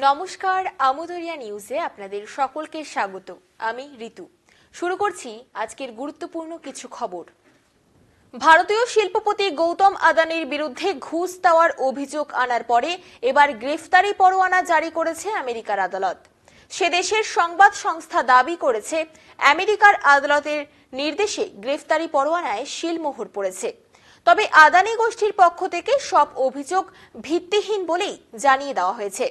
নমস্কার, আমুদরিয়া নিউজে আপনাদের সকলকে স্বাগত। আমি ঋতু। শুরু করছি আজকের গুরুত্বপূর্ণ কিছু খবর। ভারতীয় শিল্পপতি গৌতম আদানির বিরুদ্ধে ঘুষ দেওয়ার অভিযোগ আনার পরে এবার গ্রেফতারি পরোয়ানা জারি করেছে আমেরিকার আদালত। সে দেশের সংবাদ সংস্থা দাবি করেছে আমেরিকার আদালতের নির্দেশে গ্রেফতারি পরোয়ানায় সিলমোহর পড়েছে। তবে আদানি গোষ্ঠীর পক্ষ থেকে সব অভিযোগ ভিত্তিহীন বলেই জানিয়ে দেওয়া হয়েছে।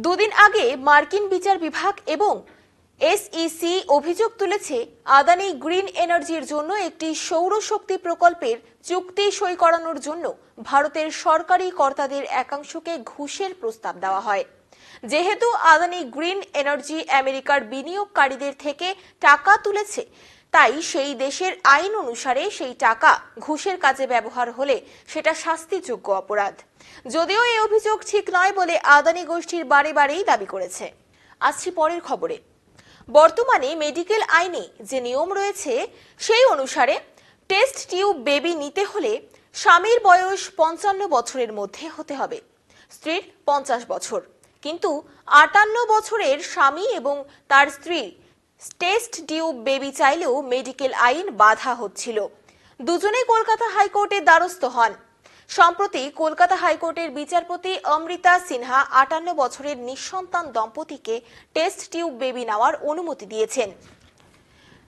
দুদিন আগে মার্কিন বিচার বিভাগ এবং এসইসি অভিযোগ তুলেছে আদানি গ্রিন এনার্জির জন্য একটি সৌরশক্তি প্রকল্পের চুক্তি সই করানোর জন্য ভারতের সরকারি কর্তাদের একাংশকে ঘুষের প্রস্তাব দেওয়া হয়। যেহেতু আদানি গ্রিন এনার্জি আমেরিকার বিনিয়োগকারীদের থেকে টাকা তুলেছে, তাই সেই দেশের আইন অনুসারে সেই টাকা ঘুষের কাজে ব্যবহার হলে সেটা শাস্তিযোগ্য অপরাধ। যদিও এই অভিযোগ ঠিক নয় বলে আদানি গোষ্ঠীর বারেই দাবি করেছে। আসছি পরের খবরে। বর্তমানে মেডিকেল আইনে যে নিয়ম রয়েছে সেই অনুসারে টেস্ট টিউব বেবি নিতে হলে স্বামীর বয়স 55 বছরের মধ্যে হতে হবে, স্ত্রীর 50 বছর। কিন্তু 58 বছরের স্বামী এবং তার স্ত্রী টেস্ট টিউব বেবি চাইলেও মেডিকেল আইন বাধা হচ্ছিল। দুজনেই কলকাতা হাইকোর্টের দ্বারস্থ হন। সম্প্রতি কলকাতা হাইকোর্টের বিচারপতি অমৃতা সিনহা 58 বছরের নিঃসন্তান দম্পতিকে টেস্ট টিউব বেবি নেওয়ার অনুমতি দিয়েছেন।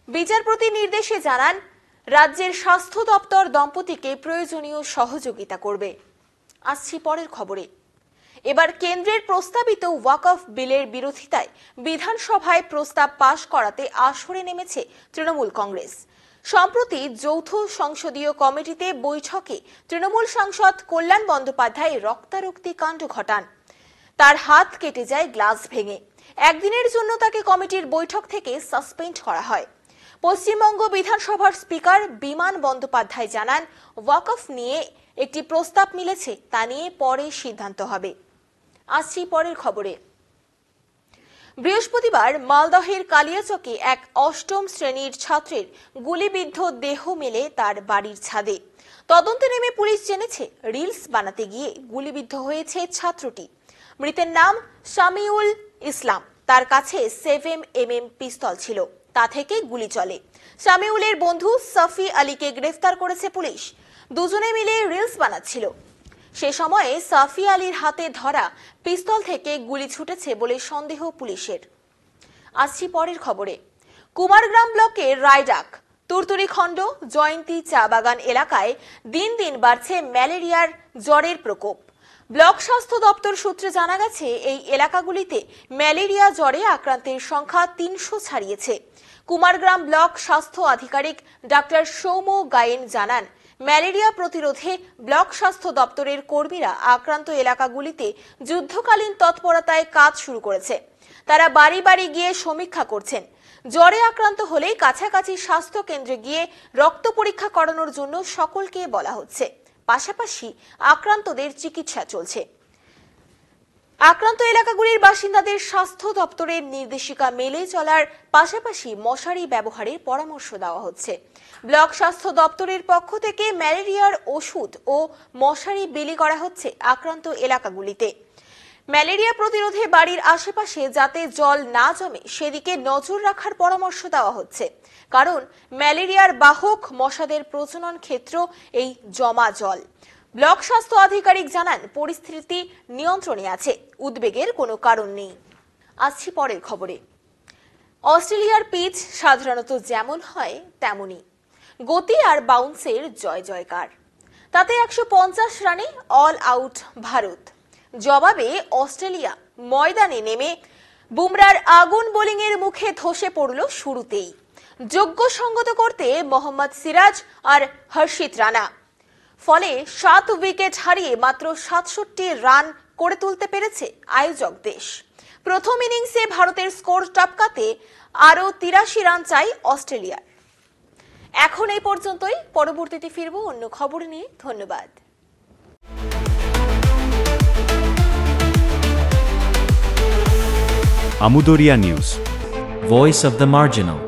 বিচারপতি নির্দেশে জানান, রাজ্যের স্বাস্থ্য দপ্তর দম্পতিকে প্রয়োজনীয় সহযোগিতা করবে। আসছি পরের খবরে। এবার কেন্দ্রের প্রস্তাবিত ওয়াকফ বিলের বিরোধিতায় বিধানসভায় প্রস্তাব পাশ করাতে আসরে নেমেছে তৃণমূল কংগ্রেস। সম্প্রতি যৌথ সংসদীয় কমিটিতে বৈঠকে তৃণমূল সাংসদ কল্যাণ বন্দ্যোপাধ্যায় রক্তারক্তি কাণ্ড ঘটান। তার হাত কেটে যায় গ্লাস ভেঙে। একদিনের জন্য তাকে কমিটির বৈঠক থেকে সাসপেন্ড করা হয়। পশ্চিমবঙ্গ বিধানসভার স্পিকার বিমান বন্দ্যোপাধ্যায় জানান, ওয়াকফ নিয়ে একটি প্রস্তাব মিলেছে, তা নিয়ে পরে সিদ্ধান্ত হবে। আসছি পরের খবরে। বৃহস্পতিবার মালদহের কালিয়াচকে এক 8ম শ্রেণীর ছাত্রের গুলিবিদ্ধ দেহ মেলে তার বাড়ির ছাদে। তদন্তে নেমে পুলিশ জেনেছে রিলস বানাতে গিয়ে গুলিবিদ্ধ হয়েছে ছাত্রটি। মৃতের নাম শামিউল ইসলাম। তার কাছে 7mm পিস্তল ছিল, তা থেকে গুলি চলে। শামিউলের বন্ধু সাফি আলীকে গ্রেফতার করেছে পুলিশ। দুজনে মিলে রিলস বানাচ্ছিল। সে সময়ে সাফি আলীর হাতে ধরা পিস্তল থেকে গুলি ছুটেছে বলে সন্দেহ পুলিশের। আসছি পরের খবরে। কুমারগ্রাম ব্লকের রায়ডাক, তুরতুরি খণ্ড, জয়ন্তী চা বাগান এলাকায় দিন দিন বাড়ছে ম্যালেরিয়ার জ্বরের প্রকোপ। ব্লক স্বাস্থ্য দপ্তর সূত্রে জানা গেছে এই এলাকাগুলিতে ম্যালেরিয়া জ্বরে আক্রান্তের সংখ্যা 300 ছাড়িয়েছে। কুমারগ্রাম ব্লক স্বাস্থ্য আধিকারিক ডাক্তার সৌম্য গায়েন জানান, ম্যালেরিয়া প্রতিরোধে ব্লক স্বাস্থ্য দপ্তরের কর্মীরা আক্রান্ত এলাকাগুলিতে যুদ্ধকালীন তৎপরতায় কাজ শুরু করেছে। তারা বাড়ি বাড়ি গিয়ে সমীক্ষা করছেন। জ্বরে আক্রান্ত হলেই কাছাকাছি স্বাস্থ্য কেন্দ্রে গিয়ে রক্ত পরীক্ষা করানোর জন্য সকলকে বলা হচ্ছে। পাশাপাশি আক্রান্তদের চিকিৎসা চলছে। আক্রান্ত এলাকাগুলির বাসিন্দাদের স্বাস্থ্য দপ্তরের নির্দেশিকা মেলে চলার পাশাপাশি মশারি ব্যবহারের পরামর্শ দেওয়া হচ্ছে। ব্লক স্বাস্থ্য দপ্তরের পক্ষ থেকে ম্যালেরিয়ার ওষুধ ও মশারি বিলি করা হচ্ছে আক্রান্ত এলাকাগুলিতে। ম্যালেরিয়া প্রতিরোধে বাড়ির আশেপাশে যাতে জল না জমে সেদিকে নজর রাখার পরামর্শ দেওয়া হচ্ছে, কারণ ম্যালেরিয়ার বাহক মশাদের প্রজনন ক্ষেত্র এই জমা জল। ব্লক স্বাস্থ্য আধিকারিক জানান, পরিস্থিতি নিয়ন্ত্রণে আছে, উদ্বেগের কোনো কারণ নেই। আসছি পরের খবরে। অস্ট্রেলিয়ার পিচ সাধারণত যেমন হয় তেমনই, গতি আর বাউন্সের জয় জয়কার। তাতে 150 রানে অল আউট ভারত। জবাবে অস্ট্রেলিয়া ময়দানে নেমে বুমরার আগুন বোলিংয়ের মুখে ধসে পড়ল শুরুতেই। যোগ্য সঙ্গত করতে মোহাম্মদ সিরাজ আর হর্ষিত রানা। ফলে 7 উইকেট হারিয়ে মাত্র 67 রান করে তুলতে পেরেছে আয়োজক দেশ। প্রথম ইনিংসে ভারতের স্কোর টপকাতে আরও 83 রান চাই অস্ট্রেলিয়ার। এখন এই পর্যন্তই। পরবর্তীতে ফিরব অন্য খবর নিয়ে। ধন্যবাদ। Amudoria News, Voice of the Marginal.